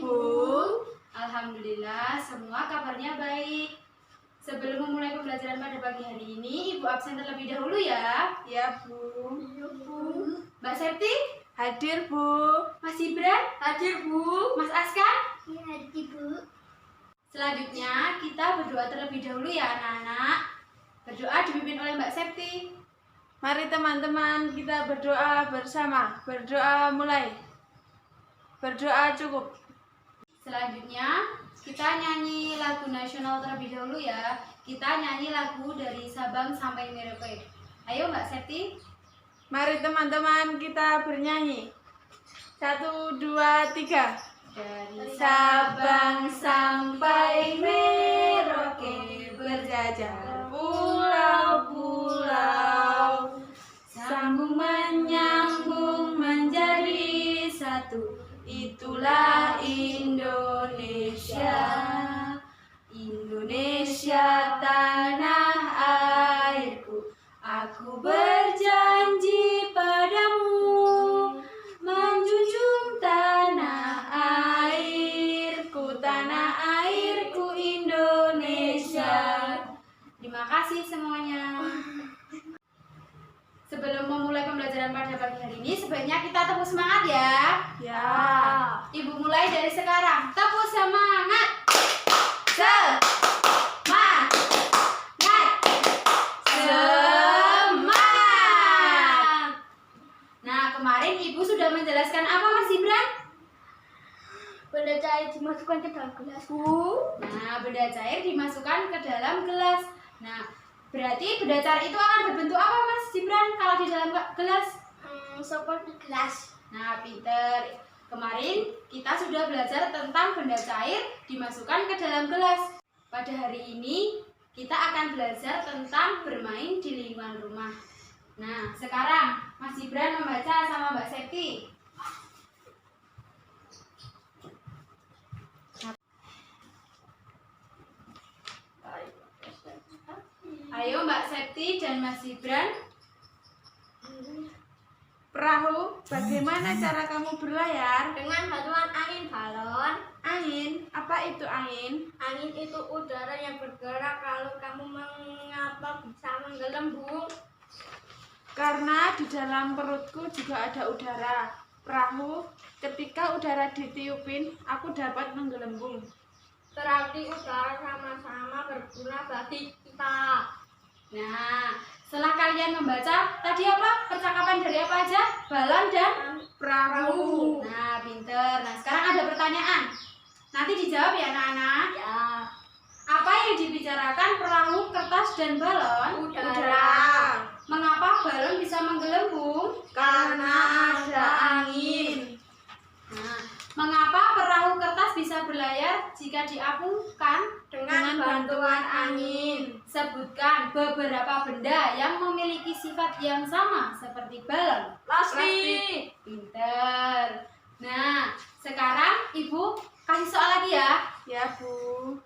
Bu. Alhamdulillah, semua kabarnya baik. Sebelum memulai pembelajaran pada pagi hari ini, Ibu absen terlebih dahulu ya. Ya, Bu. Iya, Bu. Mbak Septi? Hadir, Bu. Mas Ibran? Hadir, Bu. Mas Askan? Iya, hadir, Bu. Selanjutnya, kita berdoa terlebih dahulu ya anak-anak. Berdoa dipimpin oleh Mbak Septi. Mari teman-teman kita berdoa bersama. Berdoa mulai. Berdoa cukup. Selanjutnya, kita nyanyi lagu nasional terlebih dahulu ya. Kita nyanyi lagu dari Sabang sampai Merauke. Ayo Mbak Septi. Mari teman-teman kita bernyanyi. 1, 2, 3. Dari Sabang sampai Merauke berjajar pulau-pulau, sambung menyambung menjadi satu. Itulah Indonesia, Indonesia tanah airku. Aku berjanji padamu, menjunjung tanah airku Indonesia. Terima kasih semuanya. Sebelum memulai pembelajaran pada pagi hari ini, sebaiknya kita tepuk semangat ya. Ya. Ibu mulai dari sekarang. Tepuk semangat. Semangat. Semangat. Nah, kemarin Ibu sudah menjelaskan apa Mas Ibran? Benda cair dimasukkan ke dalam gelas, Bu. Nah, benda cair dimasukkan ke dalam gelas. Nah, berarti benda cair itu akan berbentuk apa Mas Ibran kalau di dalam gelas? Seperti gelas. Nah, pinter. Kemarin kita sudah belajar tentang benda cair dimasukkan ke dalam gelas. Pada hari ini kita akan belajar tentang bermain di lingkungan rumah. Nah, sekarang Mas Ibran membaca sama Mbak Septi. Ayo Mbak Septi dan Mas Ibran. Perahu, bagaimana cara kamu berlayar? Dengan bantuan angin balon. Angin, apa itu angin? Angin itu udara yang bergerak. Kalau kamu mengapa bisa menggelembung? Karena di dalam perutku juga ada udara. Perahu, ketika udara ditiupin, aku dapat menggelembung. Berarti udara sama-sama berguna bagi kita. Nah, setelah kalian membaca tadi apa? Percakapan dari apa aja? Balon dan Perahu. Nah, pinter. Nah, sekarang ada pertanyaan. Nanti dijawab ya anak-anak. Ya. Apa yang dibicarakan perahu, kertas, dan balon? Udara. Mengapa balon bisa menggelembung? Karena ada angin. Nah, mengapa perahu kertas bisa berlayar jika diapungkan? Dengan bantuan angin. Sebutkan beberapa benda yang memiliki sifat yang sama seperti balon. Plastik. Pinter. Nah, sekarang Ibu kasih soal lagi ya. Ya, Bu.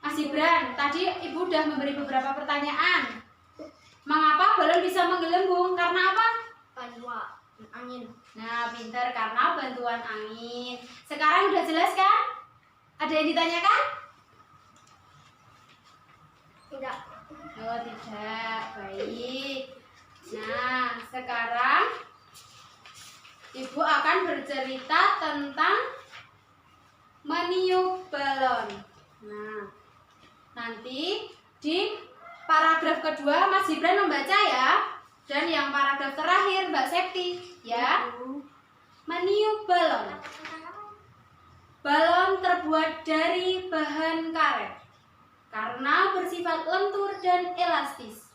Mas Ibran, tadi Ibu udah memberi beberapa pertanyaan. Mengapa balon bisa menggelembung? Karena apa? Bantuan angin. Nah, pinter, karena bantuan angin. Sekarang udah jelas kan? Ada yang ditanyakan? Enggak. Oh, tidak. Baik. Nah, sekarang Ibu akan bercerita tentang meniup balon. Nah, nanti di paragraf kedua Mas Ibran membaca ya. Dan yang paragraf terakhir Mbak Septi ya. Meniup balon. Balon terbuat dari bahan karet karena bersifat lentur dan elastis.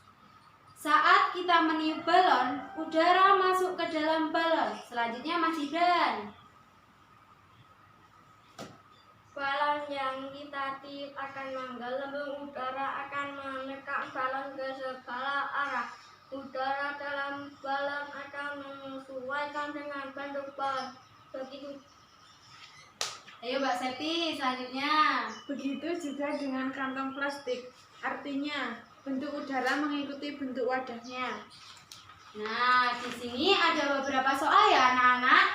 Saat kita meniup balon, udara masuk ke dalam balon. Selanjutnya Mas Ibran. Balon yang kita tiup akan menggelembung. Udara akan menekan balon ke segala arah. Udara dalam balon akan menyesuaikan dengan bentuk balon. Begitu. Ayo Mbak Septi, selanjutnya. Begitu juga dengan kantong plastik. Artinya, bentuk udara mengikuti bentuk wadahnya. Nah, di sini ada beberapa soal ya anak-anak.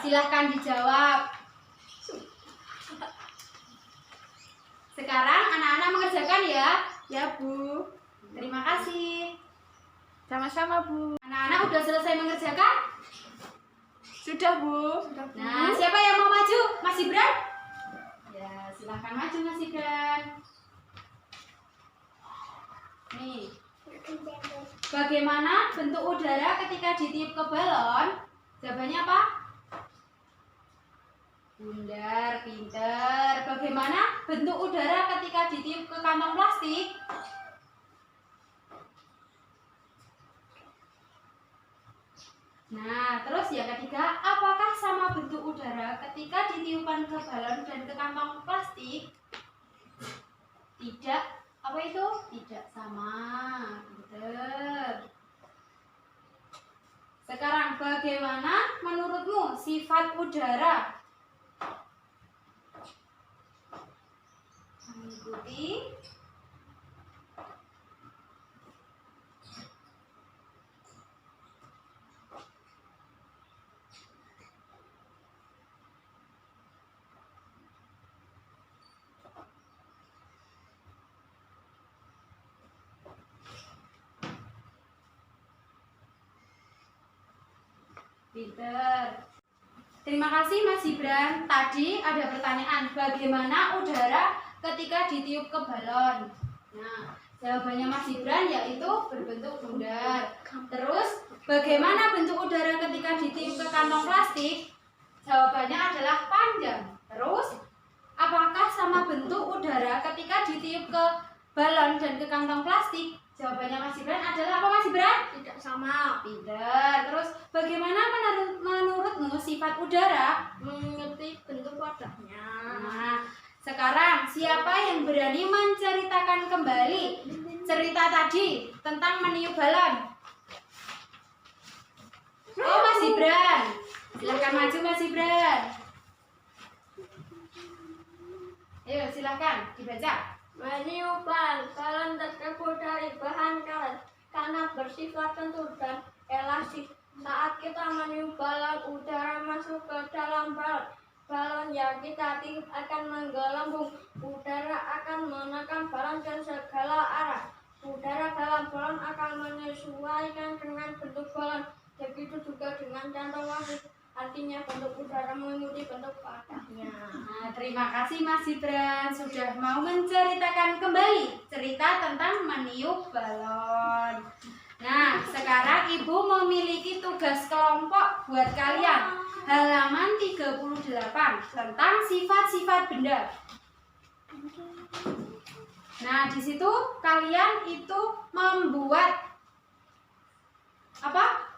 Silahkan dijawab. Sekarang anak-anak mengerjakan ya. Ya, Bu. Terima kasih. Sama-sama, Bu. Anak-anak udah selesai mengerjakan? Sudah, Bu. Nah, siapa yang mau maju? Mas Ibran? Ya, silahkan maju Mas Ibran. Nih. Bagaimana bentuk udara ketika ditiup ke balon? Jawabannya apa? Bundar, pinter. Bagaimana bentuk udara ketika ditiup ke kantong plastik? Nah, terus yang ketiga, apakah sama bentuk udara ketika ditiupkan ke balon dan ke kantong plastik? Tidak. Apa itu? Tidak sama. Pinter. Sekarang bagaimana menurutmu sifat udara? Mengikuti. Pinter. Terima kasih Mas Ibran. Tadi ada pertanyaan, bagaimana udara ketika ditiup ke balon? Nah, jawabannya Mas Ibran yaitu berbentuk bundar. Terus, bagaimana bentuk udara ketika ditiup ke kantong plastik? Jawabannya adalah panjang. Terus, apakah sama bentuk udara ketika ditiup ke balon dan ke kantong plastik? Jawabannya Mas Ibran adalah apa Mas Ibran? Tidak sama. Pinter. Terus bagaimana menurutmu sifat udara? Mengerti bentuk wadahnya. Nah, sekarang siapa yang berani menceritakan kembali cerita tadi tentang meniup balon? Oh, Mas Ibran. Silahkan maju Mas Ibran. Ayo silahkan dibaca. Meniup balon terbuat dari bahan karet karena bersifat lentur dan elastis. Saat kita meniup balon, udara masuk ke dalam balon. Balon yang kita tiup akan menggelembung. Udara akan menekan balon ke segala arah. Udara dalam balon akan menyesuaikan dengan bentuk balon. Begitu juga dengan kantong plastik. Artinya bentuk udara mengikuti bentuk wadahnya. Nah, terima kasih Mas Ibran sudah mau menceritakan kembali cerita tentang meniup balon. Nah, sekarang Ibu memiliki tugas kelompok buat kalian. Halaman 38 tentang sifat-sifat benda. Nah, di situ kalian itu membuat apa?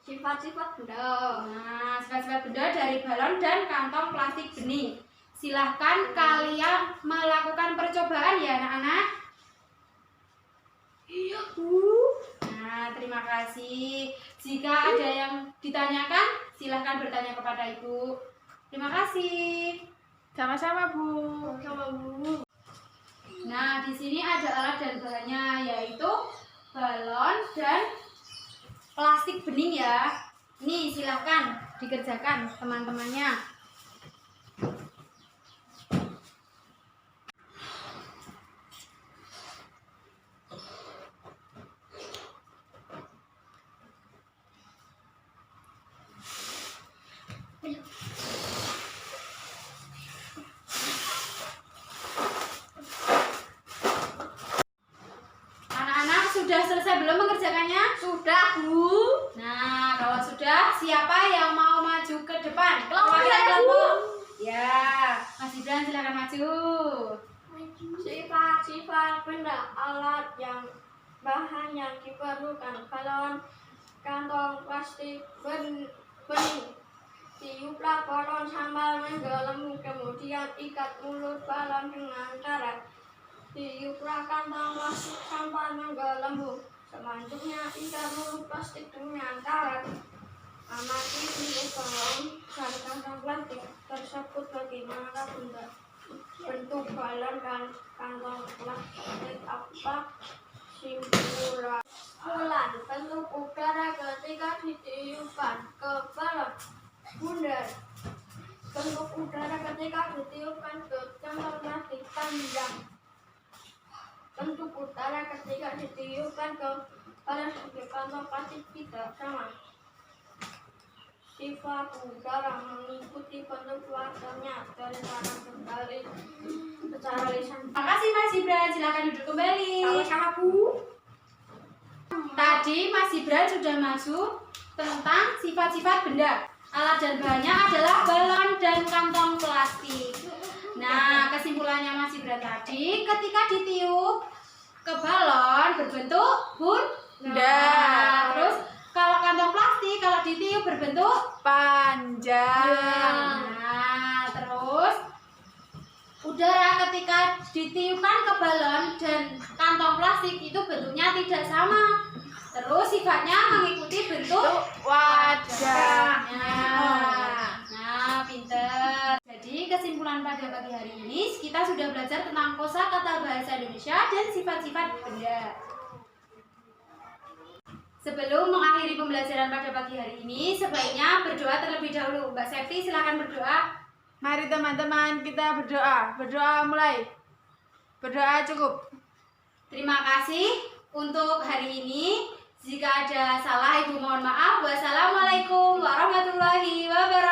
Sifat-sifat benda. Nah, sifat-sifat benda dari balon dan kantong plastik bening. Silahkan kalian melakukan percobaan ya anak-anak. Iya, Bu. Nah, terima kasih. Jika ada yang ditanyakan, silahkan bertanya kepada Ibu. Terima kasih. Sama-sama, Bu. Sama Bu. Nah, di sini ada alat dan bahannya yaitu balon dan plastik bening ya. Nih, silahkan dikerjakan teman-temannya. Anak-anak sudah selesai belum mengerjakannya? Sudah, Bu. Nah, kalau sudah, siapa yang mau maju ke depan? Kelompok Perwakilan ya, Bu. kelompok. Ya, Mas Ibran silakan maju. Sifat-sifat benda alat yang bahan yang diperlukan balon, kantong plastik, benih. Tiuplah balon sambil menggelembung, kemudian ikat mulut balon dengan karet. Tiuplah kantong plastik sambil menggelembung, selanjutnya ikat mulut plastik dengan karet. Amati tiup balon dan kantong plastik tersebut bagaimana bentuk balon dan kantong plastik apa Simpulan. Bentuk udara ketika ditiupkan ke balon. Bundar. Bentuk udara ketika ditiupkan ke kantong plastik panjang. Bentuk udara ketika ditiupkan ke balon sebagai kantong plastik tidak sama. Sifat udara mengikuti bentuk warnanya dari cara kembali secara lisan. Terima kasih Mas Gibran, silakan duduk kembali. Sama-sama Bu. Tadi Mas Gibran sudah masuk tentang sifat-sifat benda. Alat dan bahannya adalah balon dan kantong plastik. Nah, kesimpulannya Mas Gibran tadi, ketika ditiup ke balon berbentuk bunda. Bunda. Terus kalau kantong plastik kalau ditiup berbentuk Panjang. Nah, terus udara ketika ditiupkan ke balon dan kantong plastik itu bentuknya tidak sama. Terus sifatnya mengikuti bentuk Wadahnya. Nah, pinter. Jadi kesimpulan pada pagi hari ini kita sudah belajar tentang kosakata bahasa Indonesia dan sifat-sifat benda. Sebelum mengakhiri pembelajaran pada pagi hari ini, sebaiknya berdoa terlebih dahulu. Mbak Septi, silakan berdoa. Mari teman-teman kita berdoa. Berdoa mulai. Berdoa cukup. Terima kasih untuk hari ini. Jika ada salah, Ibu mohon maaf. Wassalamualaikum warahmatullahi wabarakatuh.